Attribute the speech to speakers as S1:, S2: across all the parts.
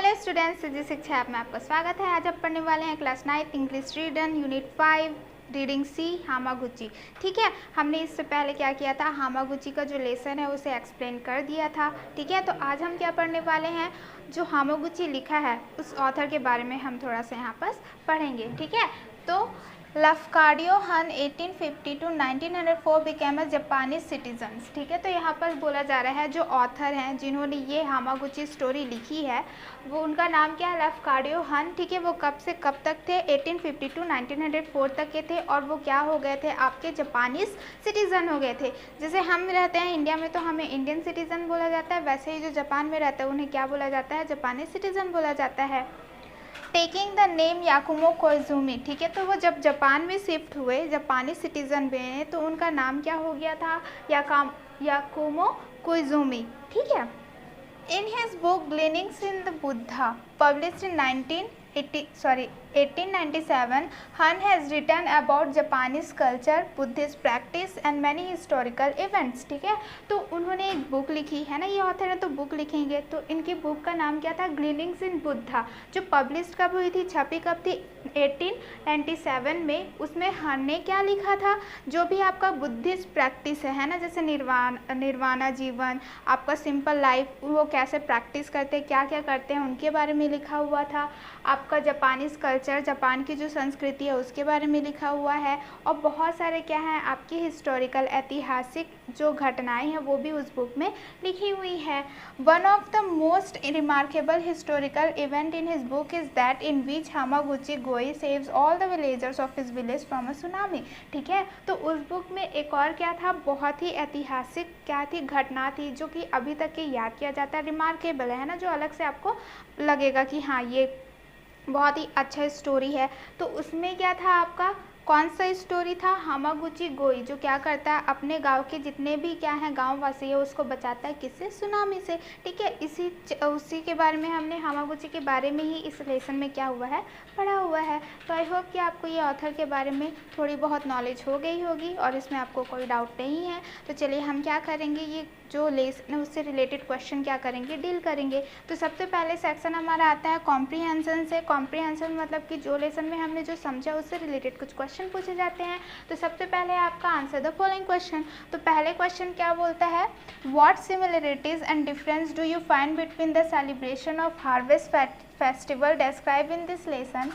S1: Hello students, जी शिक्षा app में आपका स्वागत है। आज आप पढ़ने वाले हैं क्लास 9 इंग्लिश रीडन यूनिट 5 रीडिंग सी हामागुची। ठीक है, हमने इससे पहले क्या किया था, हामागुची का जो लेसन है उसे एक्सप्लेन कर दिया था। ठीक है, तो आज हम क्या पढ़ने वाले हैं, जो हामागुची लिखा है उस ऑथर के बारे में हम थोड़ा सा यहाँ पर पढ़ेंगे। ठीक है, तो लफ्कार्डियो हन 1850 to 1904 became a Japanese citizens. ठीक है, तो यहाँ पर बोला जा रहा है जो ऑथर हैं जिन्होंने ये हामागुची स्टोरी लिखी है वो उनका नाम क्या है, लफ्कार्डियो हन। ठीक है, वो कब से कब तक थे, 1850 to 1904 तक के थे और वो क्या हो गए थे, आपके जापानीज सिटीज़न हो गए थे। जैसे हम रहते हैं इंडिया में तो हमें इंडियन सिटीज़न बोला जाता है, वैसे ही जो जापान में रहते हैं उन्हें क्या बोला जाता है, जापानीज सिटीज़न बोला जाता है। Taking the name Yakumo Koizumi. ठीक है, तो वो जब जापान में शिफ्ट हुए, जापानी सिटीज़न बने, तो उनका नाम क्या हो गया था, याकुमो कोइजुमी। ठीक है, in his book Gleanings in the Buddha published in 1897 Hearn has written about Japanese culture, Buddhist practice and many historical events. ठीक है, तो उन्होंने एक बुक लिखी है ना, ये ऑथर है तो बुक लिखेंगे, तो इनकी बुक का नाम क्या था, ग्लीनिंग्स इन बुद्धा, जो पब्लिश कब हुई थी, छपी कब थी, 1897 में। उसमें हन ने क्या लिखा था, जो भी आपका बुद्धिस्ट प्रैक्टिस है ना, जैसे निर्वाणा जीवन, आपका सिंपल लाइफ, वो कैसे प्रैक्टिस करते हैं, क्या क्या करते हैं, उनके बारे में लिखा हुआ था। आपका जापानीज कल्चर, जापान की जो संस्कृति है उसके बारे में लिखा हुआ है, और बहुत सारे क्या हैं आपकी हिस्टोरिकल, ऐतिहासिक जो घटनाएं हैं वो भी उस बुक में लिखी हुई है। One of the most remarkable historical event in his book is that in which Hamaguchi Goi saves all the villagers of his village from a tsunami. ठीक है, तो उस बुक में एक और क्या था, बहुत ही ऐतिहासिक क्या थी, घटना थी जो कि अभी तक के याद किया जाता है, रिमार्केबल है ना, जो अलग से आपको लगेगा कि हाँ ये बहुत ही अच्छा स्टोरी है। तो उसमें क्या था आपका, कौन सा स्टोरी था, हामागुची गोई जो क्या करता है, अपने गांव के जितने भी क्या हैं गांव वासी है उसको बचाता है, किससे, सुनामी से। ठीक है, उसी के बारे में हमने हामागुची के बारे में ही इस लेसन में क्या हुआ है, पढ़ा हुआ है। तो आई होप कि आपको ये ऑथर के बारे में थोड़ी बहुत नॉलेज हो गई होगी और इसमें आपको कोई डाउट नहीं है। तो चलिए हम क्या करेंगे, ये जो लेसन है उससे रिलेटेड क्वेश्चन क्या करेंगे, डील करेंगे। तो सबसे पहले सेक्शन हमारा आता है कॉम्प्रीहेंशन से। कॉम्प्रीहेंशन मतलब कि जो लेसन में हमने जो समझा उससे रिलेटेड कुछ क्वेश्चन पूछे जाते हैं। तो सबसे पहले आपका आंसर द फॉलोइंग क्वेश्चन। तो पहले क्वेश्चन क्या बोलता है, what similarities and difference do you find between the celebration of harvest festival describe in this lesson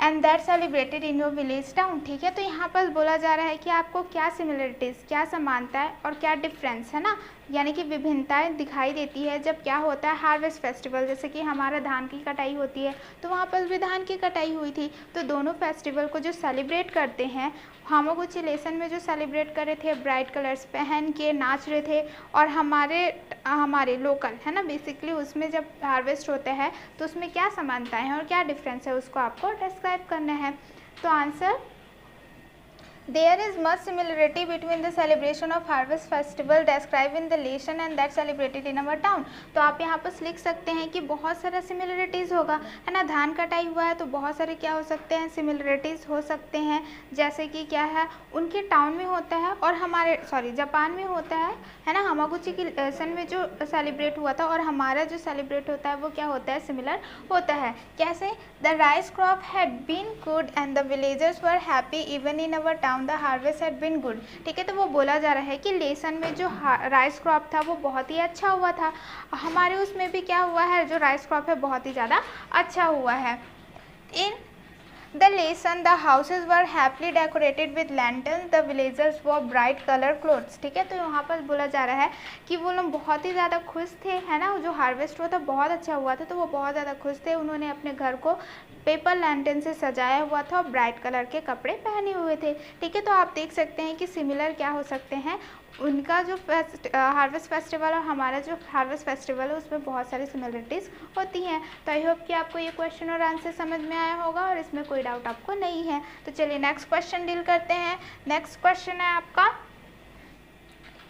S1: and that celebrated in your village town. ठीक है, तो यहाँ पर बोला जा रहा है कि आपको क्या सिमिलरिटीज़, क्या समानता है और क्या डिफरेंस है ना, यानी कि विभिन्नताएं दिखाई देती है जब क्या होता है हार्वेस्ट फेस्टिवल, जैसे कि हमारा धान की कटाई होती है तो वहाँ पर भी धान की कटाई हुई थी। तो दोनों फेस्टिवल को जो सेलिब्रेट करते हैं, हामागुची लेसन में जो सेलिब्रेट कर रहे थे ब्राइट कलर्स पहन के नाच रहे थे, और हमारे लोकल है ना बेसिकली, उसमें जब हार्वेस्ट होता है तो उसमें क्या समानताएं हैं और क्या डिफरेंस है उसको आपको डिस्क्राइब करना है। तो answer, There is much similarity between the celebration of harvest festival described in the lesson and that celebrated in our town। तो आप यहाँ पर लिख सकते हैं कि बहुत सारा सिमिलरिटीज़ होगा, है ना, धान कटाई हुआ है तो बहुत सारे क्या हो सकते हैं, सिमिलरिटीज़ हो सकते हैं, जैसे कि क्या है उनके टाउन में होता है और जापान में होता है ना, हामागुची की लेसन में जो सेलिब्रेट हुआ था और हमारा जो सेलिब्रेट होता है वो क्या होता है, सिमिलर होता है। कैसे, the rice crop had been good and the villagers were happy even in our town the harvest had been good. ठीक है, तो वो बोला जा रहा है कि लेसन में जो राइस क्रॉप था वो बहुत ही अच्छा हुआ था, हमारे उसमें भी क्या हुआ है, जो राइस क्रॉप है बहुत ही ज़्यादा अच्छा हुआ है। In the lesson the houses were happily decorated with lanterns, the villagers war bright colour clothes. ठीक है, तो यहाँ पर बोला जा रहा है कि वो लोग बहुत ही ज़्यादा खुश थे, है ना, जो हार्वेस्ट हुआ था बहुत अच्छा हुआ था तो वो बहुत ज़्यादा खुश थे, उन्होंने अपने घर को पेपर लैंटर्न से सजाया हुआ था और ब्राइट कलर के कपड़े पहने हुए थे। ठीक है, तो आप देख सकते हैं कि सिमिलर क्या हो सकते हैं, उनका जो हार्वेस्ट फेस्टिवल और हमारा जो हार्वेस्ट फेस्टिवल है उसमें बहुत सारी सिमिलरिटीज़ होती हैं। तो आई होप कि आपको ये क्वेश्चन और आंसर समझ में आया होगा और इसमें कोई डाउट आपको नहीं है। तो चलिए नेक्स्ट क्वेश्चन डील करते हैं। नेक्स्ट क्वेश्चन है आपका,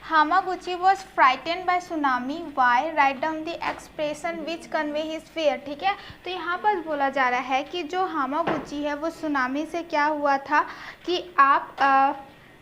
S1: Hamaguchi was frightened by tsunami. Why? Write down the expression which convey his fear। ठीक है, तो यहाँ पर बोला जा रहा है कि जो हामागुची है वो सुनामी से क्या हुआ था कि आप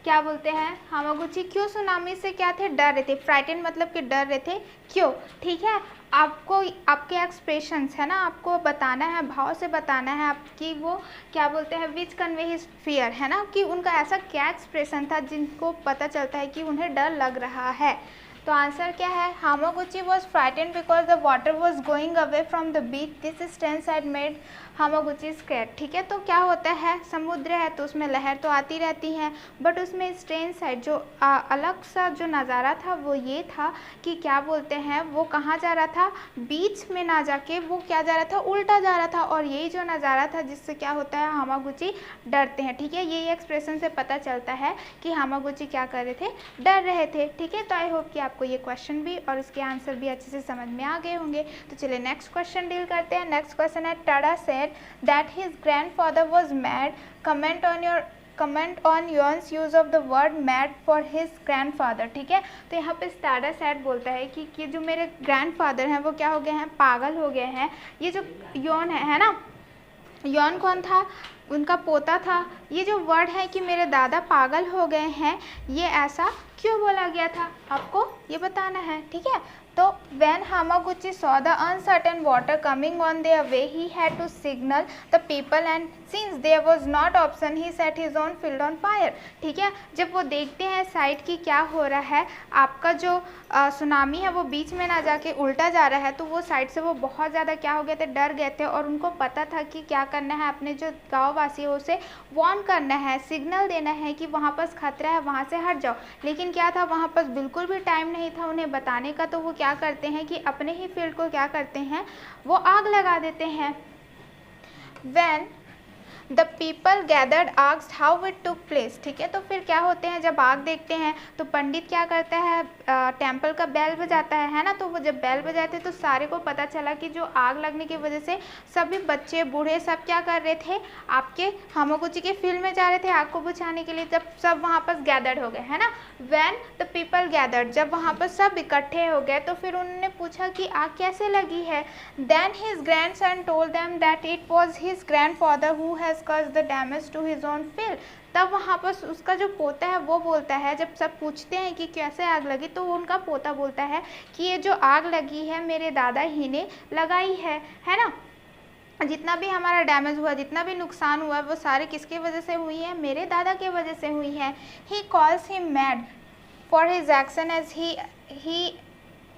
S1: क्या बोलते हैं, हामागुची क्यों सुनामी से क्या थे, डर रहे थे। फ्राइटन मतलब कि डर रहे थे, क्यों, ठीक है। आपको आपके एक्सप्रेशंस है ना, आपको बताना है, भाव से बताना है आपकी वो क्या बोलते हैं, विच कन्वे हिज फियर, है ना, कि उनका ऐसा क्या एक्सप्रेशन था जिनको पता चलता है कि उन्हें डर लग रहा है। तो आंसर क्या है, Hamaguchi was frightened because the water was going away from the beach, this strength had made Hamaguchi scared, ठीक है। तो क्या होता है, समुद्र है तो उसमें लहर तो आती रहती हैं, बट उसमें स्ट्रेन साइड जो अलग सा जो नज़ारा था वो ये था कि क्या बोलते हैं, वो कहाँ जा रहा था, बीच में ना जाके वो क्या जा रहा था, उल्टा जा रहा था, और यही जो नज़ारा था जिससे क्या होता है, हामागुची डरते हैं, ठीक है। यही एक्सप्रेशन से पता चलता है कि हामागुची क्या कर रहे थे, डर रहे थे, ठीक है। तो आई होप कि आपको ये क्वेश्चन भी और इसके आंसर भी अच्छे से समझ में आ गए होंगे। तो चलिए नेक्स्ट क्वेश्चन डील करते हैं। नेक्स्ट क्वेश्चन है, Tada said that his grandfather was mad. Comment on Yuan's use of the word mad for his grandfather, ठीक है। तो यहाँ पे टाडा सेड बोलता है कि जो मेरे ग्रैंडफादर हैं वो क्या हो गए हैं, पागल हो गए हैं। ये जो योन है ना, योन कौन था, उनका पोता था। ये जो वर्ड है कि मेरे दादा पागल हो गए हैं, ये ऐसा क्यों बोला गया था, आपको ये बताना है, ठीक है। तो when Hamaguchi saw the uncertain water coming on their way, he had to signal the people, and since there was not option, he set his own field on fire, ठीक है। जब वो देखते हैं साइड की क्या हो रहा है, आपका जो सुनामी है वो बीच में ना जाके उल्टा जा रहा है, तो वो साइड से वो बहुत ज़्यादा क्या हो गए थे, डर गए थे, और उनको पता था कि क्या करना है, अपने जो गाँव वासियों से वार्न करना है, सिग्नल देना है कि वहाँ पर खतरा है, वहाँ से हट जाओ। लेकिन क्या था, वहाँ पर बिल्कुल भी टाइम नहीं था उन्हें बताने का, तो वो क्या करते हैं कि अपने ही फील्ड को क्या करते हैं, वो आग लगा देते हैं। When the people gathered asked how it took place, ठीक है। तो फिर क्या होते हैं, जब आग देखते हैं तो पंडित क्या करता है, टेम्पल का बेल बजाता है ना। तो वो जब बेल बजाते तो सारे को पता चला कि जो आग लगने की वजह से सभी बच्चे बूढ़े सब क्या कर रहे थे, आपके हामागुची के फील्ड में जा रहे थे आग को बुझाने के लिए। जब सब वहाँ पर गैदर्ड हो गए, है ना, व्हेन द पीपल गैदर्ड, जब वहाँ पर सब इकट्ठे हो गए तो फिर उन्होंने पूछा कि आग कैसे लगी है। Then his grandson told them that it was his grandfather who has caused the damage to his own field। तब वहाँ पर उसका जो पोता है वो बोलता है, जब सब पूछते हैं कि कैसे आग लगी, तो उनका पोता बोलता है कि ये जो आग लगी है मेरे दादा ही ने लगाई है ना। जितना भी हमारा डैमेज हुआ, जितना भी नुकसान हुआ, वो सारे किसकी वजह से हुई है, मेरे दादा की वजह से हुई है। He calls him mad for his action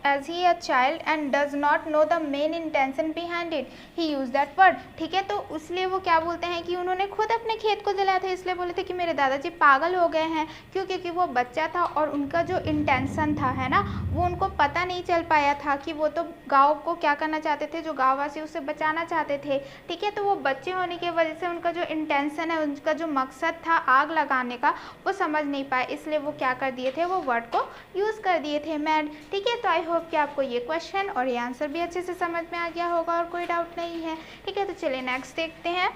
S1: as he a child and does not know the main intention behind it, he used that word, ठीक है। तो इसलिए वो क्या बोलते हैं कि उन्होंने खुद अपने खेत को जलाया था, इसलिए बोले थे कि मेरे दादाजी पागल हो गए हैं, क्यों, क्योंकि वो बच्चा था और उनका जो इंटेंशन था, है ना, वो उनको पता नहीं चल पाया था कि वो तो गाँव को क्या करना चाहते थे, जो गाँववासी उससे बचाना चाहते थे, ठीक है। तो वो बच्चे होने की वजह से उनका जो इंटेंशन है, उनका जो मकसद था आग लगाने का, वो समझ नहीं पाए, इसलिए वो क्या कर दिए थे, वो वर्ड को यूज़ कर दिए थे, मैड, ठीक है। तो आई होप कि आपको ये क्वेश्चन और ये आंसर भी अच्छे से समझ में आ गया होगा और कोई डाउट नहीं है, ठीक है। तो चलिए नेक्स्ट देखते हैं।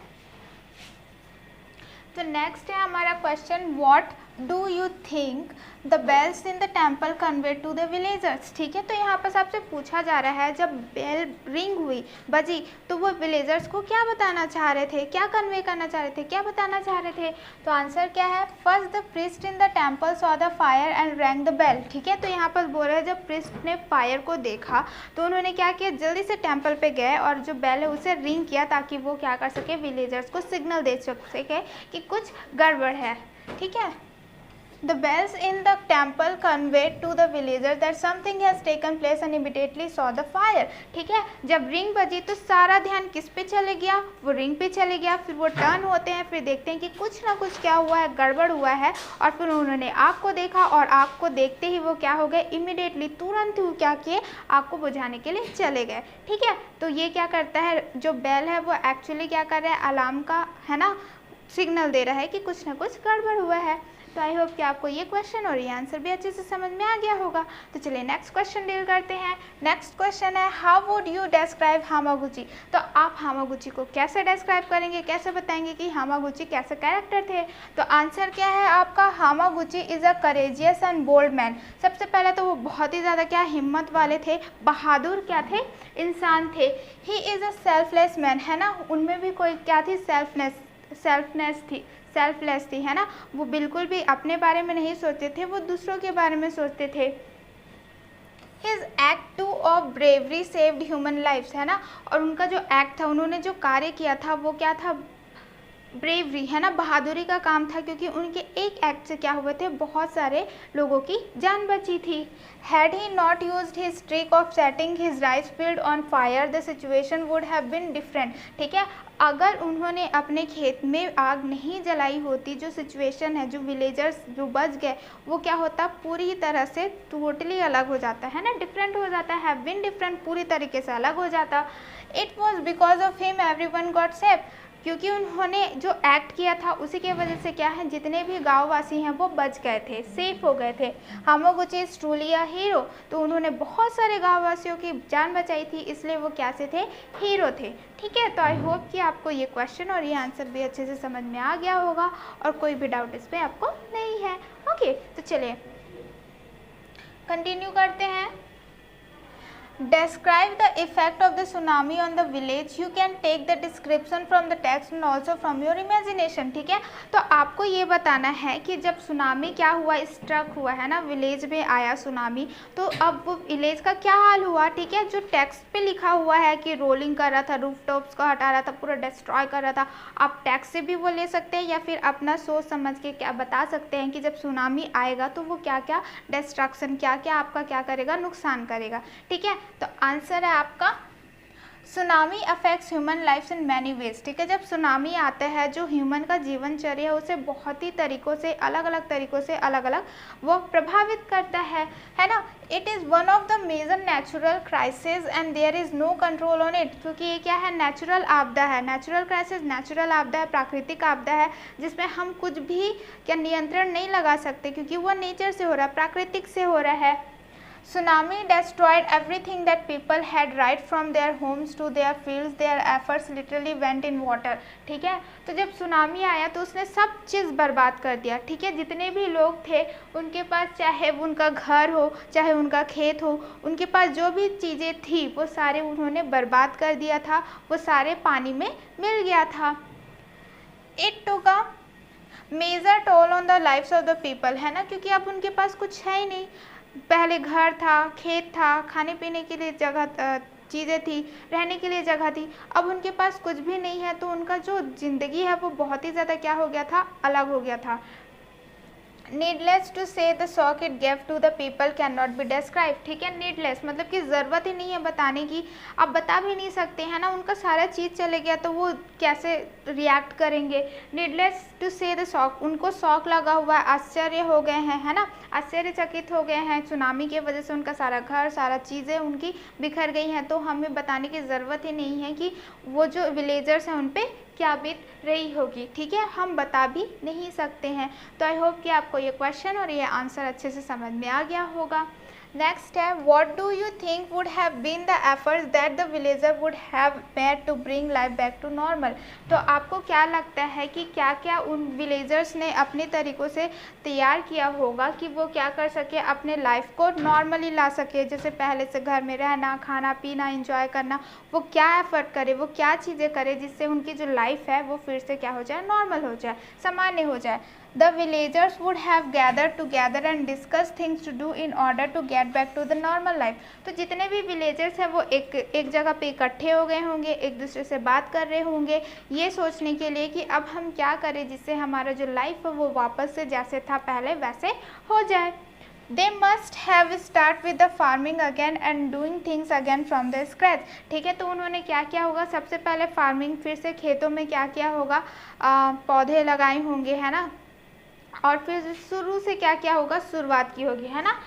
S1: तो नेक्स्ट है हमारा question, what do you think the bells in the temple convey to the villagers, ठीक है। तो यहाँ पर सबसे पूछा जा रहा है, जब बेल रिंग हुई, बजी, तो वो विलेजर्स को क्या बताना चाह रहे थे, क्या कन्वे करना चाह रहे थे, क्या बताना चाह रहे थे। तो आंसर क्या है, first the priest in the temple saw the fire and rang the bell, ठीक है। तो यहाँ पर बोल रहे हैं, जब प्रीस्ट ने फायर को देखा तो उन्होंने क्या किया, जल्दी से टेम्पल पे गए और जो बेल है उसे रिंग किया, ताकि वो क्या कर सके, विलेजर्स को सिग्नल दे सके कि कुछ गड़बड़ है, ठीक है। The bells in the temple conveyed to the villagers that something has taken place and immediately saw the fire, ठीक है। जब रिंग बजी तो सारा ध्यान किस पे चले गया, वो रिंग पे चले गया। फिर वो टर्न होते हैं, फिर देखते हैं कि कुछ ना कुछ क्या हुआ है, गड़बड़ हुआ है, और फिर उन्होंने आग को देखा और आग को देखते ही वो क्या हो गए, इमीडिएटली तुरंत ही क्या किए, आग को बुझाने के लिए चले गए, ठीक है। तो ये क्या करता है, जो बेल है वो एक्चुअली क्या कर रहा है, अलार्म का, है ना, सिग्नल दे रहा है कि कुछ ना कुछ गड़बड़ हुआ है। तो आई होप कि आपको ये क्वेश्चन और ये आंसर भी अच्छे से समझ में आ गया होगा। तो चलिए नेक्स्ट क्वेश्चन डील करते हैं। नेक्स्ट क्वेश्चन है, हाउ वुड यू डिस्क्राइब हामागुची। तो आप हामागुची को कैसे डिस्क्राइब करेंगे, कैसे बताएंगे कि हामागुची कैसे कैरेक्टर थे। तो आंसर क्या है आपका, Hamaguchi is a courageous and bold man. सबसे पहले तो वो बहुत ही ज़्यादा क्या, हिम्मत वाले थे, बहादुर क्या थे, इंसान थे। He is a selfless man, है ना, उनमें भी कोई क्या थी, सेल्फनेस थी, सेल्फलेस थी, है ना, वो बिल्कुल भी अपने बारे में नहीं सोचते थे, वो दूसरों के बारे में सोचते थे। His act to of bravery saved human lifes, है ना, और उनका जो एक्ट था, उन्होंने जो कार्य किया था वो क्या था, ब्रेवरी, है ना, बहादुरी का काम था, क्योंकि उनके एक एक्ट से क्या हुए थे, बहुत सारे लोगों की जान बची थी। Had he not used his trick of setting his rice field on fire the situation would have been different, ठीक है, अगर उन्होंने अपने खेत में आग नहीं जलाई होती, जो सिचुएशन है, जो विलेजर्स जो बच गए, वो क्या होता, पूरी तरह से टोटली अलग हो जाता है ना, डिफरेंट हो जाता है, हैव बीन डिफरेंट, पूरी तरीके से अलग हो जाता। It was because of him everyone got safe, क्योंकि उन्होंने जो एक्ट किया था उसी के वजह से क्या है, जितने भी गांववासी हैं वो बच गए थे, सेफ हो गए थे। हामोगुची इज ट्रूली अ हीरो, तो उन्होंने बहुत सारे गांववासियों की जान बचाई थी, इसलिए वो कैसे थे, हीरो थे। ठीक है, तो आई होप कि आपको ये क्वेश्चन और ये आंसर भी अच्छे से समझ में आ गया होगा और कोई भी डाउट इस पर आपको नहीं है। ओके, तो चलिए कंटिन्यू करते हैं। Describe the effect of the tsunami on the village. You can take the description from the text and also from your imagination. ठीक है, तो आपको ये बताना है कि जब सुनामी क्या हुआ, स्ट्रक हुआ, है ना, विलेज में आया सुनामी, तो अब वो विलेज का क्या हाल हुआ। ठीक है, जो टेक्स्ट पे लिखा हुआ है कि रोलिंग कर रहा था, रूफ टॉप्स को हटा रहा था, पूरा डिस्ट्रॉय कर रहा था, आप टेक्स्ट से भी वो ले सकते हैं या फिर अपना सोच समझ के क्या बता सकते हैं कि जब सुनामी आएगा तो वो क्या क्या डिस्ट्रक्शन, क्या क्या आपका क्या करेगा, नुकसान करेगा। ठीक है, तो आंसर है आपका tsunami affects human lifes in many ways. ठीक है, जब सुनामी आता है, जो ह्यूमन का जीवनचर्या है उसे बहुत ही तरीक़ों से, अलग अलग तरीक़ों से, अलग अलग वो प्रभावित करता है ना। It is one of the major natural crisis and there is no control on it, क्योंकि ये क्या है, नेचुरल आपदा है। नेचुरल क्राइसिस नेचुरल आपदा है, प्राकृतिक आपदा है, जिसमें हम कुछ भी क्या नियंत्रण नहीं लगा सकते, क्योंकि वो नेचर से हो रहा है, प्राकृतिक से हो रहा है। Tsunami destroyed everything that people had, right from their homes to their fields. Their efforts literally went in water. ठीक है, तो जब सुनामी आया तो उसने सब चीज़ बर्बाद कर दिया। ठीक है, जितने भी लोग थे उनके पास, चाहे उनका घर हो, चाहे उनका खेत हो, उनके पास जो भी चीज़ें थी वो सारे उन्होंने बर्बाद कर दिया था, वो सारे पानी में मिल गया था। It took a major toll on the lifes of the people, है ना, क्योंकि अब उनके पास कुछ है ही नहीं। पहले घर था, खेत था, खाने पीने के लिए जगह, चीज़ें थी, रहने के लिए जगह थी, अब उनके पास कुछ भी नहीं है, तो उनका जो ज़िंदगी है वो बहुत ही ज़्यादा क्या हो गया था, अलग हो गया था। Needless to say the shock it gave to the people can not be describe. ठीक है, नीडलेस मतलब कि ज़रूरत ही नहीं है बताने की, आप बता भी नहीं सकते, है ना, उनका सारा चीज़ चले गया तो वो कैसे रिएक्ट करेंगे। Needless to say the shock, उनको शॉक लगा हुआ है, आश्चर्य हो गए हैं, है ना, आश्चर्यचकित हो गए हैं, सुनामी की वजह से उनका सारा घर, सारा चीज़ें उनकी बिखर गई हैं, तो हमें बताने की ज़रूरत ही नहीं है कि वो जो विलेजर्स हैं उन पर क्या बीत रही होगी। ठीक है, हम बता भी नहीं सकते हैं। तो आई होप कि आपको ये क्वेश्चन और ये आंसर अच्छे से समझ में आ गया होगा। नेक्स्ट है, what do you think would have been the efforts that the villager would have made to bring life back to normal. तो आपको क्या लगता है कि क्या क्या उन विलेजर्स ने अपने तरीक़ों से तैयार किया होगा कि वो क्या कर सके, अपने लाइफ को नॉर्मली ला सके, जैसे पहले से घर में रहना, खाना पीना, एंजॉय करना, वो क्या एफर्ट करे, वो क्या चीज़ें करे जिससे उनकी जो लाइफ है वो फिर से क्या हो जाए, नॉर्मल हो जाए, सामान्य हो जाए। The villagers would have gathered together and discussed things to do in order to get back to the normal life. तो जितने भी विलेजर्स हैं वो एक जगह पे इकट्ठे हो गए होंगे, एक दूसरे से बात कर रहे होंगे, ये सोचने के लिए कि अब हम क्या करें जिससे हमारा जो लाइफ है वो वापस से जैसे था पहले वैसे हो जाए। They must have start with the farming again and doing things again from the scratch. ठीक है, तो उन्होंने क्या किया होगा, सबसे पहले फार्मिंग, फिर से खेतों में क्या किया होगा, पौधे लगाए होंगे, है ना, और फिर शुरू से क्या क्या होगा, शुरुआत की होगी, है ना।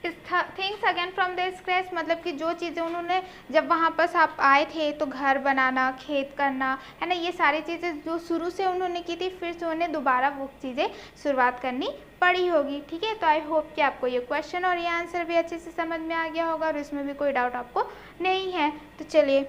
S1: Things again from the scratch मतलब कि जो चीज़ें उन्होंने जब वहाँ पर आप आए थे तो घर बनाना, खेत करना, है ना, ये सारी चीज़ें जो शुरू से उन्होंने की थी, फिर से उन्हें दोबारा वो चीज़ें शुरुआत करनी पड़ी होगी। ठीक है, तो आई होप कि आपको ये क्वेश्चन और ये आंसर भी अच्छे से समझ में आ गया होगा और इसमें भी कोई डाउट आपको नहीं है। तो चलिए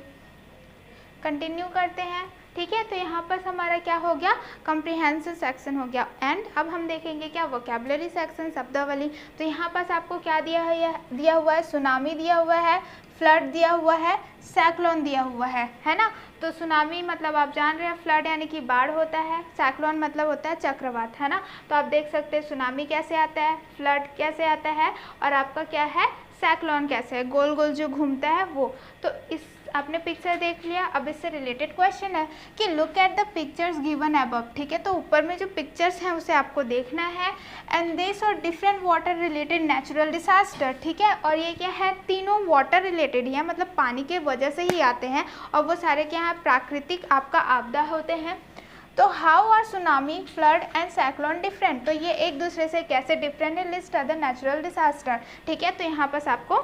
S1: कंटिन्यू करते हैं। ठीक है, तो यहाँ पर हमारा क्या हो गया, कॉम्प्रिहेंसिव सेक्शन हो गया। एंड अब हम देखेंगे क्या, वोकैबुलरी सेक्शन, शब्दावली। तो यहाँ पर आपको क्या दिया हुआ है, सुनामी दिया हुआ है, फ्लड दिया हुआ है, साइक्लोन दिया हुआ है ना। तो सुनामी मतलब आप जान रहे हैं, फ्लड यानी कि बाढ़ होता है, साइक्लोन मतलब होता है चक्रवात, है ना। तो आप देख सकते हैं सुनामी कैसे आता है, फ्लड कैसे आता है, और आपका क्या है साइक्लोन कैसे है, गोल गोल जो घूमता है वो। तो इस आपने पिक्चर देख लिया। अब इससे रिलेटेड क्वेश्चन है कि look at the pictures given above, ठीक है। तो ऊपर में जो पिक्चर्स हैं उसे आपको देखना है। एंड दिस और different water related natural disaster, ठीक है। और ये क्या है, तीनों वाटर रिलेटेड ही है, मतलब पानी के वजह से ही आते हैं, और वो सारे क्या है प्राकृतिक आपका आपदा होते हैं। तो how are tsunami, flood and cyclone different, तो ये एक दूसरे से कैसे डिफरेंट है। लिस्ट अदर नेचुरल डिसास्टर, ठीक है। तो यहाँ पर आपको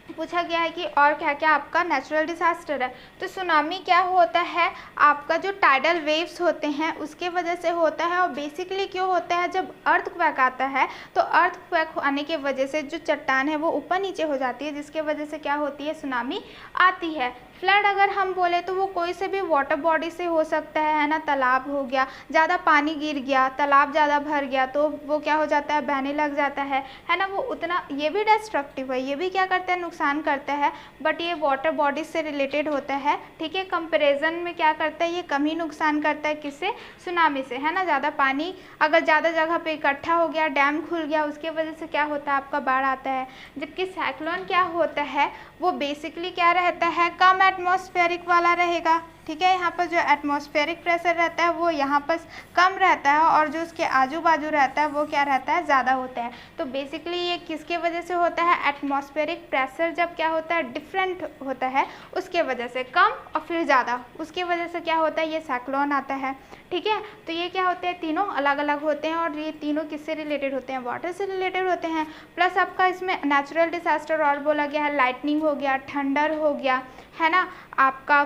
S1: पूछा गया है कि और क्या क्या आपका नेचुरल डिसास्टर है। तो सुनामी क्या होता है, आपका जो टाइडल वेव्स होते हैं उसके वजह से होता है, और बेसिकली क्यों होता है, जब अर्थक्वेक आता है तो अर्थक्वेक आने के वजह से जो चट्टान है वो ऊपर नीचे हो जाती है, जिसके वजह से क्या होती है सुनामी आती है। फ्लड अगर हम बोले तो वो कोई से भी वाटर बॉडी से हो सकता है ना। तालाब हो गया, ज़्यादा पानी गिर गया, तालाब ज़्यादा भर गया तो वो क्या हो जाता है, बहने लग जाता है ना। वो उतना, ये भी डिस्ट्रक्टिव है, ये भी क्या करता है नुकसान करता है, बट ये वाटर बॉडीज से रिलेटेड होता है, ठीक है। कंपेरिजन में क्या करता है, ये कम ही नुकसान करता है किससे, सुनामी से, है ना। ज़्यादा पानी अगर ज़्यादा जगह पे इकट्ठा हो गया, डैम खुल गया, उसके वजह से क्या होता है आपका बाढ़ आता है। जबकि साइक्लोन क्या होता है, वो बेसिकली क्या रहता है, कम एटमॉस्फेरिक वाला रहेगा, ठीक है। यहाँ पर जो एटमॉस्फेरिक प्रेशर रहता है वो यहाँ पर कम रहता है, और जो उसके आजू बाजू रहता है वो क्या रहता है, ज़्यादा होता है। तो बेसिकली ये किसके वजह से होता है, एटमॉस्फेरिक प्रेशर जब क्या होता है डिफरेंट होता है उसके वजह से, कम और फिर ज़्यादा, उसकी वजह से क्या होता है ये साइक्लोन आता है, ठीक है। तो ये क्या होते हैं, तीनों अलग अलग होते हैं, और ये तीनों किससे रिलेटेड होते हैं, वाटर से रिलेटेड होते हैं। प्लस आपका इसमें नेचुरल डिसास्टर और बोला गया है, लाइटनिंग हो गया, थंडर हो गया, है ना। आपका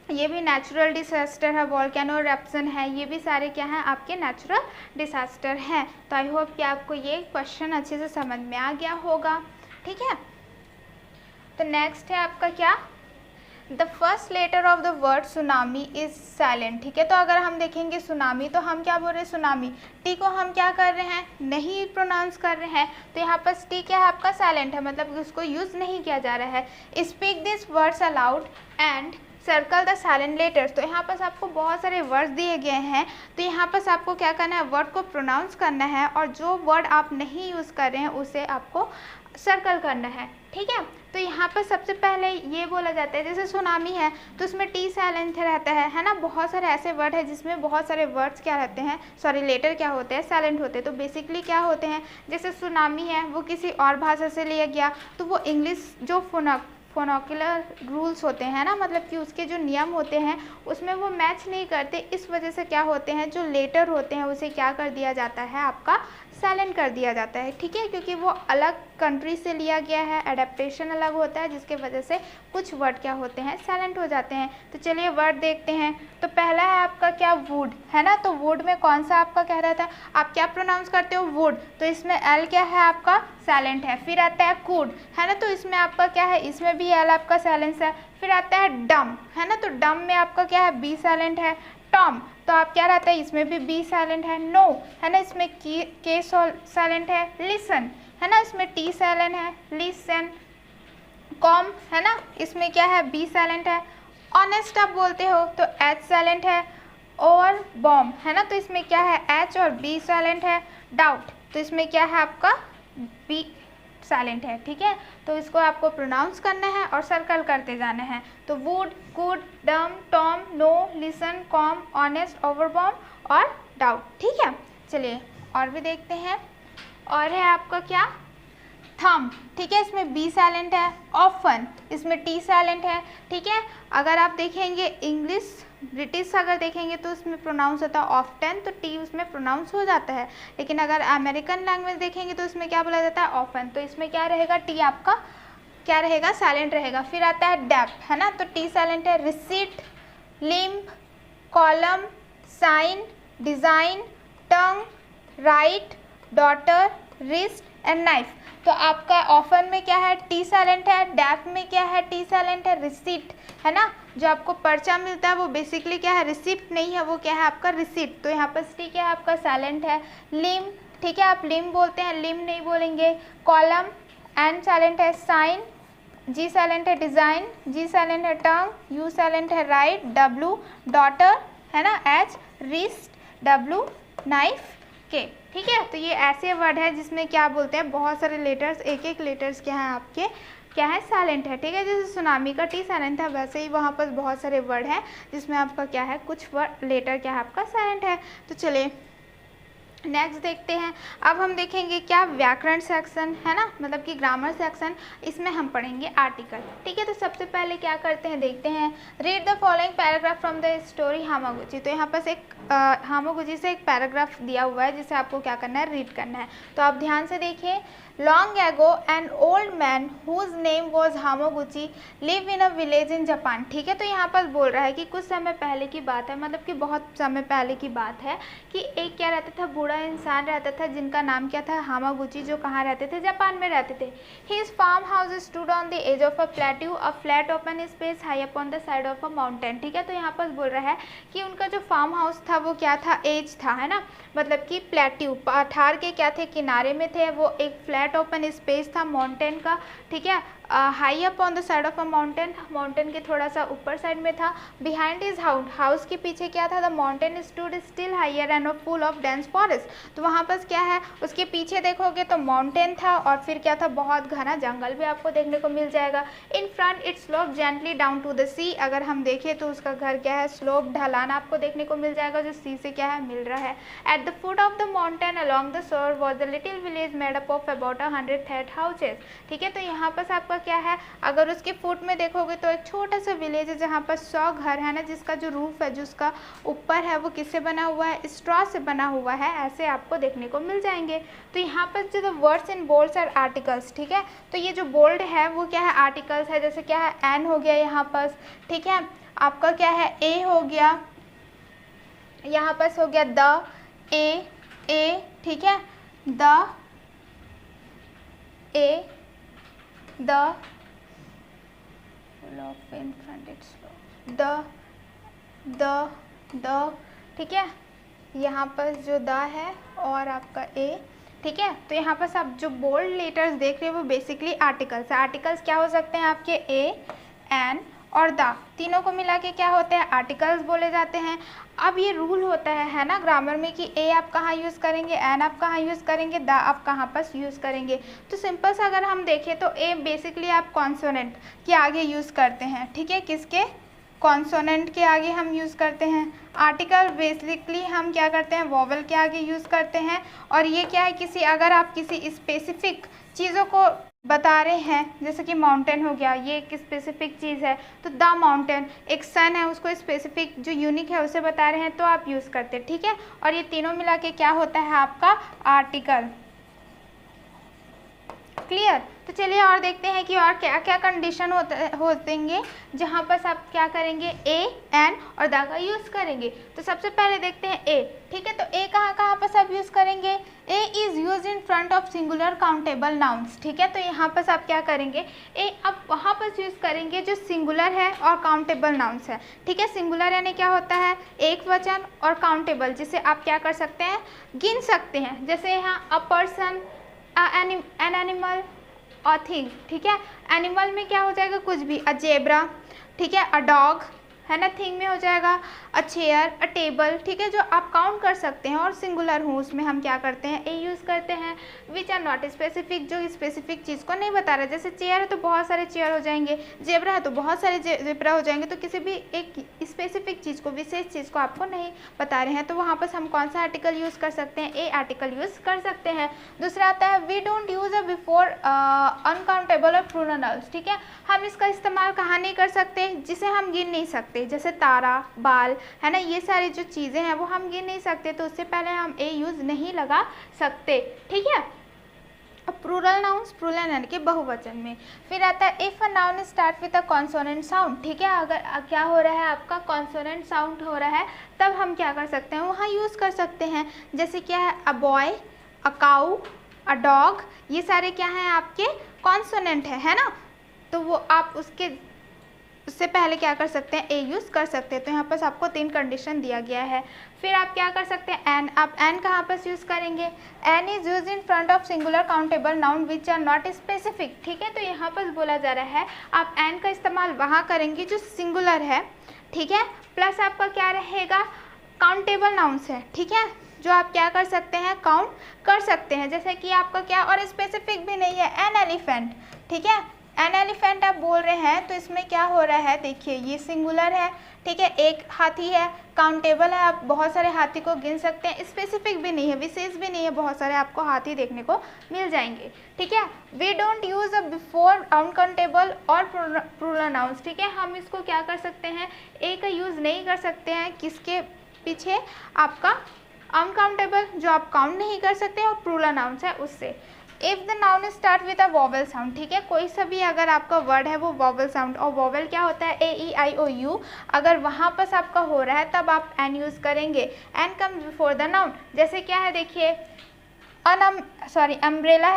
S1: ये भी नेचुरल डिसास्टर है, वॉल्केनो इरप्शन है, ये भी सारे क्या हैं आपके नेचुरल डिसास्टर हैं। तो आई होप कि आपको ये क्वेश्चन अच्छे से समझ में आ गया होगा, ठीक है। तो नेक्स्ट है आपका क्या, the first letter of the word tsunami is silent, ठीक है। तो अगर हम देखेंगे सुनामी तो हम क्या बोल रहे हैं, सुनामी टी को हम क्या कर रहे हैं, नहीं प्रोनाउंस कर रहे हैं। तो यहाँ पर टी क्या है आपका साइलेंट है, मतलब उसको यूज़ नहीं किया जा रहा है। Speak this words allowed and circle the silent letters, तो यहाँ पर आपको बहुत सारे वर्ड्स दिए गए हैं, तो यहाँ पर आपको क्या करना है, वर्ड को प्रोनाउंस करना है, और जो वर्ड आप नहीं यूज़ कर रहे हैं उसे आपको सर्कल करना है, ठीक है। तो यहाँ पर सबसे पहले ये बोला जाता है, जैसे सुनामी है तो उसमें टी साइलेंट रहता है ना। बहुत सारे ऐसे वर्ड है जिसमें बहुत सारे वर्ड्स क्या रहते हैं, सॉरी लेटर क्या होते हैं, साइलेंट होते हैं। तो बेसिकली क्या होते हैं, जैसे सुनामी है वो किसी और भाषा से लिया गया, तो वो इंग्लिश जो फोनोकुलर रूल्स होते हैं ना, मतलब कि उसके जो नियम होते हैं उसमें वो मैच नहीं करते, इस वजह से क्या होते हैं, जो लेटर होते हैं उसे क्या कर दिया जाता है आपका साइलेंट कर दिया जाता है, ठीक है। क्योंकि वो अलग कंट्री से लिया गया है, एडेप्टेशन अलग होता है, जिसके वजह से कुछ वर्ड क्या होते हैं साइलेंट हो जाते हैं। तो चलिए वर्ड देखते हैं। तो पहला है आपका क्या, वुड, है ना। तो वुड में कौन सा आपका कह रहा था, आप क्या प्रोनाउंस करते हो, वुड, तो इसमें एल क्या है आपका साइलेंट है। फिर आता है कुड, है ना, तो इसमें आपका क्या है, इसमें भी एल आपका साइलेंस है। फिर आता है डम, है ना, तो डम में आपका क्या है, बी साइलेंट है। टॉम, तो आप क्या रहता है, इसमें भी बी साइलेंट है। नो, है ना, इसमें के साइलेंट है। लिसन, है ना, इसमें टी साइलेंट है। लिसन। कॉम, है ना, इसमें क्या है, बी साइलेंट है। ऑनेस्ट आप बोलते हो तो एच साइलेंट है। और बॉम्ब, है ना, तो इसमें क्या है, एच और बी साइलेंट है। डाउट, तो इसमें क्या है आपका बी साइलेंट है, ठीक है। तो इसको आपको प्रोनाउंस करना है और सर्कल करते जाना है। तो would, could, dumb, tomb, know, listen, comb, honest, overbomb और डाउट, ठीक है। चलिए और भी देखते हैं। और है आपका क्या, थम, ठीक है, इसमें बी साइलेंट है। ऑफन, इसमें टी साइलेंट है, ठीक है। अगर आप देखेंगे इंग्लिश ब्रिटिश अगर देखेंगे तो उसमें प्रोनाउंस होता है ऑफ्टन, तो टी उसमें प्रोनाउंस हो जाता है। लेकिन अगर अमेरिकन लैंग्वेज देखेंगे तो उसमें क्या बोला जाता है, ऑफन, तो इसमें क्या रहेगा, टी आपका क्या रहेगा, साइलेंट रहेगा। फिर आता है डेप, है ना, तो टी साइलेंट है। Receipt, limb, column, sign, design, tongue, write, daughter, wrist and knife. तो आपका ऑफन में क्या है, टी साइलेंट है। डैप में क्या है, टी साइलेंट है। रिसीट, है ना, जो आपको पर्चा मिलता है वो बेसिकली क्या है, रिसिप्ट नहीं है, वो क्या है आपका रिसिप्ट, तो यहाँ पर टी क्या है आपका साइलेंट है। लिम, ठीक है, आप लिम बोलते हैं, लिम नहीं बोलेंगे। कॉलम, एन साइलेंट है। साइन, जी साइलेंट है डिज़ाइन, जी साइलेंट है टंग, यू साइलेंट है राइट, डब्लू डॉटर है ना, एच रिस्ट, डब्लू नाइफ, के। ठीक है, तो ये ऐसे वर्ड है जिसमें क्या बोलते हैं, बहुत सारे लेटर्स, एक एक लेटर्स क्या है आपके, क्या है, साइलेंट है। ठीक है, जैसे सुनामी का टी साइलेंट था, वैसे ही वहाँ पर बहुत सारे वर्ड हैं जिसमें आपका क्या है, कुछ वर्ड लेटर क्या है आपका साइलेंट है। तो चलिए नेक्स्ट देखते हैं। अब हम देखेंगे क्या, व्याकरण सेक्शन है ना, मतलब कि ग्रामर सेक्शन, इसमें हम पढ़ेंगे आर्टिकल। ठीक है, तो सबसे पहले क्या करते हैं, देखते हैं, read the following paragraph from the story Hamaguchi. तो यहाँ पर एक हामागुची से एक पैराग्राफ दिया हुआ है जिसे आपको क्या करना है, रीड करना है। तो आप ध्यान से देखिए। Long ago an old man whose name was Hamaguchi live in a village in Japan. ठीक है, तो यहाँ पर बोल रहा है कि कुछ समय पहले की बात है, मतलब कि बहुत समय पहले की बात है कि एक क्या रहता था, बूढ़ा इंसान रहता था जिनका नाम क्या था, हामागुची, जो कहाँ रहते थे, जापान में रहते थे। His farm house stood on the edge of a plateau, a flat open space high upon the side of a mountain. ठीक है, तो यहाँ पर बोल रहा है कि उनका जो फार्म हाउस था वो क्या था, एज था, है ना, मतलब कि प्लेट्यू, पठार के क्या थे, किनारे में थे, वो एक फ्लैट ओपन स्पेस था माउंटेन का। ठीक है, high up on the side of a mountain, mountain के थोड़ा सा ऊपर साइड में था। बिहाइंड हिज हाउस के पीछे क्या था, the mountain stood still higher and full of dense forest. तो वहाँ पर क्या है, उसके पीछे देखोगे तो माउंटेन था और फिर क्या था, बहुत घना जंगल भी आपको देखने को मिल जाएगा। In front it slope gently down to the sea. अगर हम देखें तो उसका घर क्या है, स्लोप, ढलान आपको देखने को मिल जाएगा जो सी से क्या है, मिल रहा है। At the foot of the mountain along the shore was the little village made up of about 100 thatched houses. ठीक है, तो यहाँ पर आपका क्या है, अगर उसके फुट में देखोगे तो एक छोटा सा विलेज है जहाँ पर 100 घर है ना, जिसका जो रूफ है, जो उसका ऊपर है, वो किससे बना हुआ है, स्ट्रॉ से बना हुआ है, ऐसे आपको देखने को मिल जाएंगे। तो यहाँ पर जो वर्ड्स इन बोल्ड्स आर आर्टिकल्स। ठीक है, तो ये जो बोल्ड है वो क्या है, आर्टिकल्स है, जैसे क्या है, एन हो गया यहाँ पर। ठीक है, आपका क्या है, ए हो गया, यहाँ पर हो गया द, ए, ठीक है, द, ए, द, द, ठीक है, यहाँ पर जो द है और आपका ए। ठीक है, तो यहाँ पर आप जो बोल्ड लेटर्स देख रहे हो वो बेसिकली आर्टिकल्स है। आर्टिकल्स क्या हो सकते हैं आपके, ए, एन और द, तीनों को मिला के क्या होते हैं, आर्टिकल्स बोले जाते हैं। अब ये रूल होता है ना ग्रामर में कि ए आप कहाँ यूज़ करेंगे, एन आप कहाँ यूज़ करेंगे, द आप कहाँ पर यूज़ करेंगे। तो सिंपल सा अगर हम देखें तो ए बेसिकली आप कॉन्सोनेंट के आगे यूज़ करते हैं। ठीक है, किसके, कॉन्सोनेंट के आगे हम यूज़ करते हैं। आर्टिकल बेसिकली हम क्या करते हैं, वोवेल के आगे यूज़ करते हैं। और ये क्या है, किसी, अगर आप किसी स्पेसिफिक चीज़ों को बता रहे हैं, जैसे कि माउंटेन हो गया, ये एक स्पेसिफिक चीज़ है, तो द माउंटेन, एक सन है, उसको स्पेसिफिक जो यूनिक है उसे बता रहे हैं तो आप यूज़ करते हैं। ठीक है, और ये तीनों मिला के क्या होता है आपका आर्टिकल। क्लियर। तो चलिए और देखते हैं कि और क्या क्या कंडीशन होतेंगे जहाँ पर आप क्या करेंगे, ए, एन और द का यूज़ करेंगे। तो सबसे पहले देखते हैं ए। ठीक है, तो ए कहाँ पर सब यूज़ करेंगे, A is use in front of singular countable nouns. ठीक है, तो यहाँ पर आप क्या करेंगे, ए अब वहाँ पर यूज़ करेंगे जो सिंगुलर है और काउंटेबल नाउन्स है। ठीक है, सिंगुलर यानी क्या होता है, एक वचन, और काउंटेबल जिसे आप क्या कर सकते हैं, गिन सकते हैं। जैसे यहाँ अ पर्सन, एन एनिमल और थिंग। ठीक है, एनिमल में क्या हो जाएगा, कुछ भी, अ जेब्रा, ठीक है, अ डॉग, है ना, थिंग में हो जाएगा अ चेयर, अ टेबल। ठीक है, जो आप काउंट कर सकते हैं और सिंगुलर हो उसमें हम क्या करते हैं, ए यूज़ करते हैं। विच आर नॉट स्पेसिफिक, जो स्पेसिफिक चीज़ को नहीं बता रहा, जैसे चेयर है तो बहुत सारे चेयर हो जाएंगे, जेब्रा है तो बहुत सारे जेब्रा हो जाएंगे, तो किसी भी एक स्पेसिफिक चीज़ को, विशेष चीज़ को आपको नहीं बता रहे हैं, तो वहाँ पर हम कौन सा आर्टिकल यूज़ कर सकते हैं, ए आर्टिकल यूज़ कर सकते हैं। दूसरा आता है we don't use a before uncountable और प्लूरल्स। ठीक है, हम इसका इस्तेमाल कहाँ नहीं कर सकते, जिसे हम गिन नहीं सकते, जैसे तारा, बाल, है ना, ये सारी जो चीज़ें हैं वो हम गिन नहीं सकते, तो उससे पहले हम ए यूज़ नहीं लगा सकते। ठीक है, अब प्लूरल नाउन्स, प्लूरल यानी कि बहुवचन में फिर आता है if a noun start with a consonant sound. ठीक है, अगर क्या हो रहा है आपका कॉन्सोनेंट साउंड हो रहा है, तब हम क्या कर सकते हैं, वहाँ यूज़ कर सकते हैं। जैसे क्या है, a boy, a cow, a dog, ये सारे क्या हैं आपके कॉन्सोनेंट है ना, तो वो आप उसके उससे पहले क्या कर सकते हैं, ए यूज़ कर सकते हैं। तो यहाँ पर आपको 3 कंडीशन दिया गया है। फिर आप क्या कर सकते हैं, एन। आप एन कहाँ पर यूज़ करेंगे, an is use in front of singular countable noun which are not specific. ठीक है, तो यहाँ पर बोला जा रहा है आप एन का इस्तेमाल वहाँ करेंगे जो सिंगुलर है। ठीक है, प्लस आपका क्या रहेगा, काउंटेबल नाउन्स है। ठीक है, जो आप क्या कर सकते हैं, काउंट कर सकते हैं। जैसे कि आपका क्या, और स्पेसिफिक भी नहीं है, एन एलिफेंट। ठीक है, एन एलिफेंट आप बोल रहे हैं तो इसमें क्या हो रहा है, देखिए ये सिंगुलर है। ठीक है, एक हाथी है, काउंटेबल है, आप बहुत सारे हाथी को गिन सकते हैं। स्पेसिफिक भी नहीं है, विशेष भी नहीं है, बहुत सारे आपको हाथी देखने को मिल जाएंगे। ठीक है, we don't use a before uncountable और प्लूरल नाउन्स। ठीक है, हम इसको क्या कर सकते हैं, ए का यूज़ नहीं कर सकते हैं, किसके पीछे, आपका अनकाउंटेबल जो आप काउंट नहीं कर सकते, और प्लूरल नाउन्स है उससे। If the noun start with a vowel sound. ठीक है, कोई सा भी अगर आपका वर्ड है वो वॉवेल साउंड, और वॉवेल क्या होता है, ए ई आई ओ यू, अगर वहाँ पर आपका हो रहा है तब आप एन यूज़ करेंगे। An comes before the noun. जैसे क्या है, देखिए अम्ब्रेला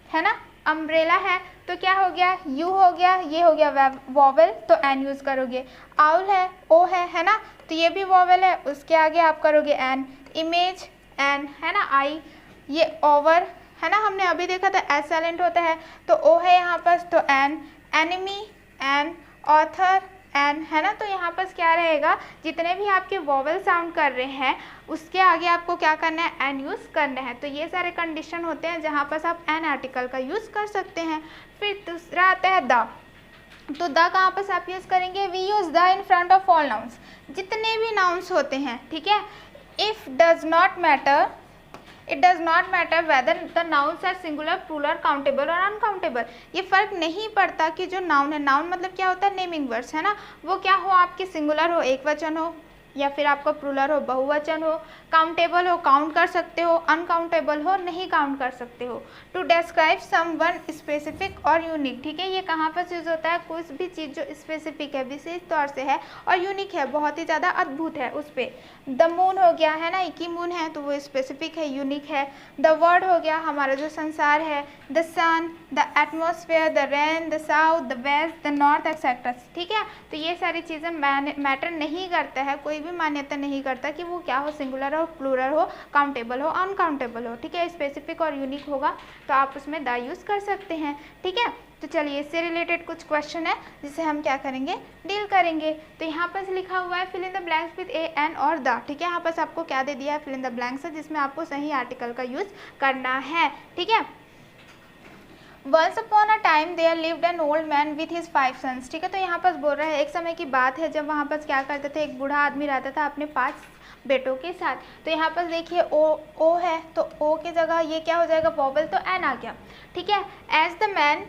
S1: है ना, अम्ब्रेला है तो क्या हो गया, यू हो गया, ये हो गया वॉवेल, तो एन यूज़ करोगे। आउल है, ओ है ना, तो ये भी वॉवेल है, उसके आगे आप करोगे एन। इमेज एन है ना, आई, ये ओवर है ना, हमने अभी देखा था एस साइलेंट होता है, तो ओ है यहाँ पर, तो an. Enemy an, author an है ना, तो यहाँ पर क्या रहेगा, जितने भी आपके वॉवेल साउंड कर रहे हैं उसके आगे आपको क्या करना है, एन यूज़ करना है। तो ये सारे कंडीशन होते हैं जहाँ पर आप एन आर्टिकल का यूज़ कर सकते हैं। फिर दूसरा आता है द। तो द कहाँ पर आप यूज़ करेंगे, we use the in front of all nouns, जितने भी नाउन्स होते हैं। ठीक है, if does not matter, it does not matter whether the nouns are singular, plural, countable और अनकाउंटेबल। ये फ़र्क नहीं पड़ता कि जो नाउन है, नाउन मतलब क्या होता है, नेमिंग वर्ड्स है ना, वो क्या हो, आपके सिंगुलर हो, एक वचन हो, या फिर आपका प्लूरल हो, बहुवचन हो, काउंटेबल हो, काउंट कर सकते हो, अनकाउंटेबल हो, नहीं काउंट कर सकते हो। टू डिस्क्राइब समवन स्पेसिफिक और यूनिक। ठीक है, ये कहाँ पर यूज़ होता है, कोई भी चीज़ जो स्पेसिफिक है, विशेष तौर से है, और यूनिक है, बहुत ही ज़्यादा अद्भुत है, उस पर। द मून हो गया है ना, एक ही मून है तो वो स्पेसिफिक है, यूनिक है। द वर्ल्ड हो गया हमारा जो संसार है। The sun, the atmosphere, the rain, the south, the west, the north etcetera. ठीक है, तो ये सारी चीज़ें मैटर नहीं करता है, कोई भी मान्यता नहीं करता कि वो क्या हो, सिंगुलर हो, प्लूरल हो, काउंटेबल हो, अनकाउंटेबल हो। ठीक है, स्पेसिफिक और यूनिक होगा तो आप उसमें द यूज़ कर सकते हैं। ठीक है, तो चलिए इससे रिलेटेड कुछ क्वेश्चन है जिसे हम क्या करेंगे, डील करेंगे। तो यहाँ पर लिखा हुआ है fill in the blanks with a, an और द। ठीक है, यहाँ पर आपको क्या दे दिया है, फिल इन द ब्लैंक्स है, जिसमें आपको सही आर्टिकल का यूज़ करना है। ठीक है, once upon a time there lived an old man with his 5 sons. ठीक है, तो यहाँ पर बोल रहा है एक समय की बात है जब वहाँ पर क्या करते थे, एक बूढ़ा आदमी रहता था अपने 5 बेटों के साथ। तो यहाँ पर देखिए ओ है, तो ओ की जगह ये क्या हो जाएगा, वॉवेल, तो एन आ गया। ठीक है, as the man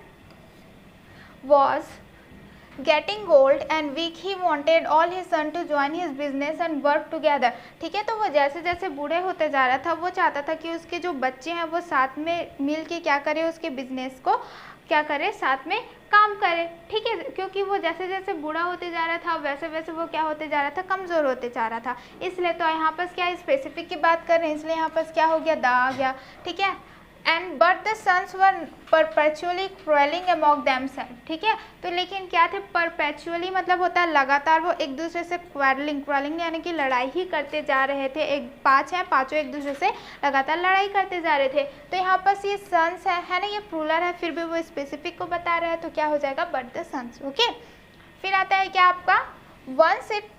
S1: was getting old and weak, he wanted all his son to join his business and work together। ठीक है, तो वो जैसे जैसे बूढ़े होते जा रहा था, वो चाहता था कि उसके जो बच्चे हैं वो साथ में मिल के क्या करें, उसके बिजनेस को क्या करे, साथ में काम करे। ठीक है, क्योंकि वो जैसे जैसे बूढ़ा होते जा रहा था वैसे वैसे वो क्या होते जा रहा था, कमज़ोर होते जा रहा था। इसलिए तो यहाँ पर क्या स्पेसिफिक की बात कर रहे हैं, इसलिए यहाँ पर क्या हो गया, द आ गया। ठीक है, and but the sons were perpetually quarrelling among themself. ठीक है, तो लेकिन क्या थे, परपेचुअली मतलब होता है लगातार वो एक दूसरे से क्वेलिंग यानी कि लड़ाई ही करते जा रहे थे। एक 5 है, पाँचों एक दूसरे से लगातार लड़ाई करते जा रहे थे। तो यहाँ पर ये सन्स है ना, ये प्लूरल है, फिर भी वो स्पेसिफिक को बता रहा है, तो क्या हो जाएगा, बट द सन्स। ओके, फिर आता है क्या आपका, once it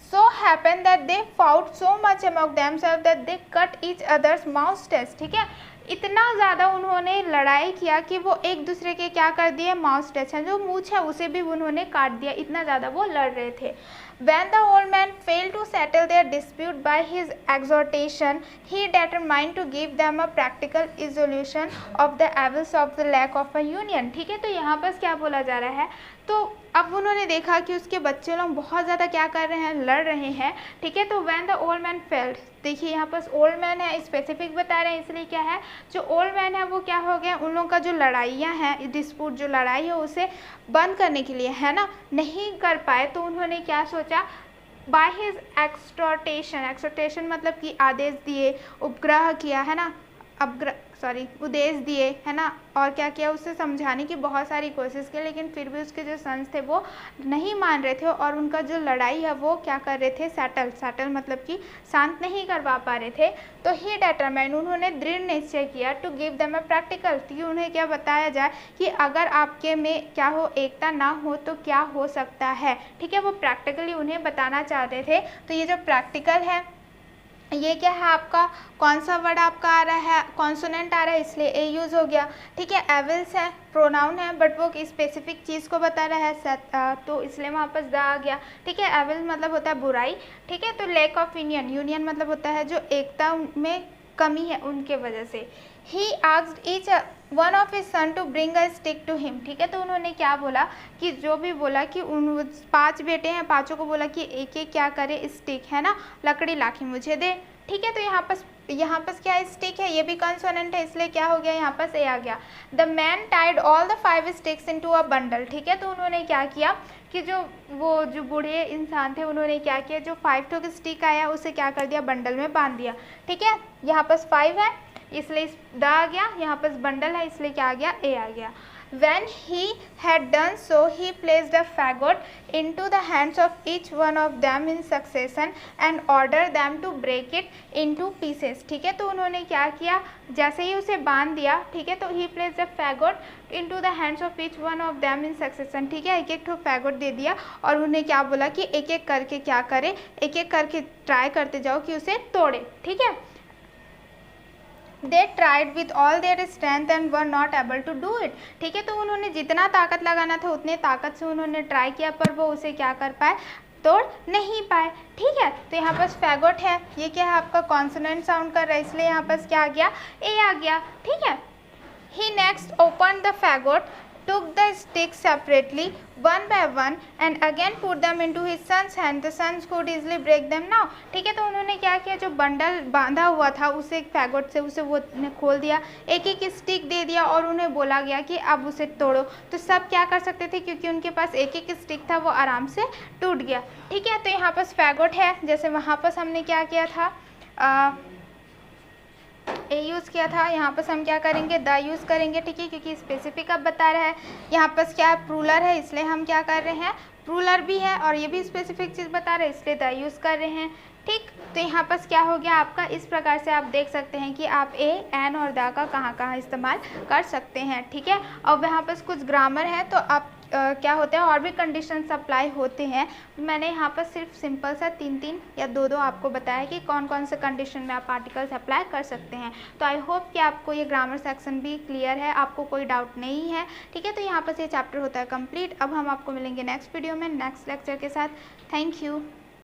S1: so happened that they fought so much among themselves that they cut each other's mouths। ठीक है, इतना ज़्यादा उन्होंने लड़ाई किया कि वो एक दूसरे के क्या कर दिए, माउस टच है, जो मूछ है उसे भी उन्होंने काट दिया, इतना ज़्यादा वो लड़ रहे थे। When the old man failed to settle their dispute by his exhortation, he determined to give them a practical solution of the evils of the lack of a union। ठीक है, तो यहाँ पर क्या बोला जा रहा है, तो अब उन्होंने देखा कि उसके बच्चे लोग बहुत ज़्यादा क्या कर रहे हैं, लड़ रहे हैं। ठीक है, तो when the old man failed, देखिए यहाँ पर ओल्ड मैन है, स्पेसिफिक बता रहे हैं, इसलिए क्या है, जो ओल्ड मैन है वो क्या हो गया, उन लोगों का जो लड़ाइयाँ हैं, डिस्प्यूट जो लड़ाई है उसे बंद करने के लिए है ना, नहीं कर पाए, तो उन्होंने क्या सोचा, बाय हिज एक्सटोर्टेशन, एक्सटोर्टेशन मतलब कि आदेश दिए, उपग्रह किया है ना, उद्देश्य दिए, है ना, और क्या किया, उसे समझाने की बहुत सारी कोशिश की, लेकिन फिर भी उसके जो सन्स थे वो नहीं मान रहे थे और उनका जो लड़ाई है वो क्या कर रहे थे, सेटल मतलब कि शांत नहीं करवा पा रहे थे। तो ही डिटरमाइन, उन्होंने दृढ़ निश्चय किया to give them a practical, कि उन्हें क्या बताया जाए कि अगर आपके में क्या हो, एकता ना हो तो क्या हो सकता है। ठीक है, वो प्रैक्टिकली उन्हें बताना चाहते थे। तो ये जो प्रैक्टिकल है ये क्या है आपका, कौन सा वर्ड आपका आ रहा है, कॉन्सोनेंट आ रहा है, इसलिए ए यूज़ हो गया। ठीक है, एविल्स है, प्रोनाउन है, बट वो स्पेसिफिक चीज़ को बता रहा है, तो इसलिए वहाँ पर द आ गया। ठीक है, एविल मतलब होता है बुराई। ठीक है, तो लैक ऑफ यूनियन मतलब होता है जो एकता में कमी है उनके वजह से। He asked each one of his son to bring a stick to him. ठीक है, तो उन्होंने क्या बोला कि जो भी बोला कि उन 5 बेटे हैं, 5 को बोला कि एक एक क्या करे, स्टिक है ना, लकड़ी लाके मुझे दे। ठीक है, तो यहाँ पर क्या स्टिक है, ये भी कंसोनेंट है, इसलिए क्या हो गया, यहाँ पर ए आ गया। The man tied all the 5 sticks into a bundle. ठीक है, तो उन्होंने क्या किया कि जो बूढ़े इंसान थे उन्होंने क्या किया, जो 5 ठो स्टिक आया उसे क्या कर दिया, बंडल में बांध दिया। ठीक है, यहाँ पर 5 है इसलिए द आ गया, यहाँ पर बंडल है इसलिए क्या आ गया, ए आ गया। When he had done so, he placed a fagot into the hands of each one of them in succession and ordered them to break it into pieces. ठीक है, तो उन्होंने क्या किया, जैसे ही उसे बांध दिया, ठीक है, तो he placed a fagot into the hands of each one of them in succession. ठीक है, एक एक ठो फैगोट दे दिया और उन्हें क्या बोला कि एक एक करके क्या करे, एक एक करके ट्राई करते जाओ कि उसे तोड़े। ठीक है, They tried with all their strength and were not able to do it. ठीक है, तो उन्होंने जितना ताकत लगाना था उतने ताकत से उन्होंने ट्राई किया पर वो उसे क्या कर पाए, तोड़ नहीं पाए। ठीक है, तो यहाँ पर फैगोट है, ये क्या है आपका कॉन्सोनेंट साउंड कर रहा है इसलिए यहाँ पर क्या आ गया, ए आ गया। ठीक है, he next opened the fagot, took the sticks separately one by one and again put them into his son's hand. The sons could easily break them now. ठीक है, तो उन्होंने क्या किया, जो बंडल बांधा हुआ था उसे फैगोट से उसे वो खोल दिया, एक एक स्टिक दे दिया और उन्हें बोला गया कि अब उसे तोड़ो। तो सब क्या कर सकते थे क्योंकि उनके पास एक एक स्टिक था, वो आराम से टूट गया। ठीक है, तो यहाँ पर फैगोट है, जैसे वहाँ पर हमने क्या किया था, ए यूज़ किया था, यहाँ पर हम क्या करेंगे, द यूज़ करेंगे। ठीक है, क्योंकि स्पेसिफिक अब बता रहा है। यहाँ पर क्या है, प्लूरल है इसलिए हम क्या कर रहे हैं, प्लूरल भी है और ये भी स्पेसिफिक चीज़ बता रहे हैं इसलिए द यूज़ कर रहे हैं। ठीक, तो यहाँ पर क्या हो गया आपका, इस प्रकार से आप देख सकते हैं कि आप ए, एन और द का कहाँ कहाँ इस्तेमाल कर सकते हैं। ठीक है, और वहाँ पर कुछ ग्रामर है तो आप क्या होते हैं और भी कंडीशंस अप्लाई होते हैं। मैंने यहाँ पर सिर्फ सिंपल सा 3 या 2 आपको बताया कि कौन कौन से कंडीशन में आप आर्टिकल्स अप्लाई कर सकते हैं। तो आई होप कि आपको ये ग्रामर सेक्शन भी क्लियर है, आपको कोई डाउट नहीं है। ठीक है, तो यहाँ पर ये चैप्टर होता है कंप्लीट। अब हम आपको मिलेंगे नेक्स्ट वीडियो में नेक्स्ट लेक्चर के साथ। Thank you.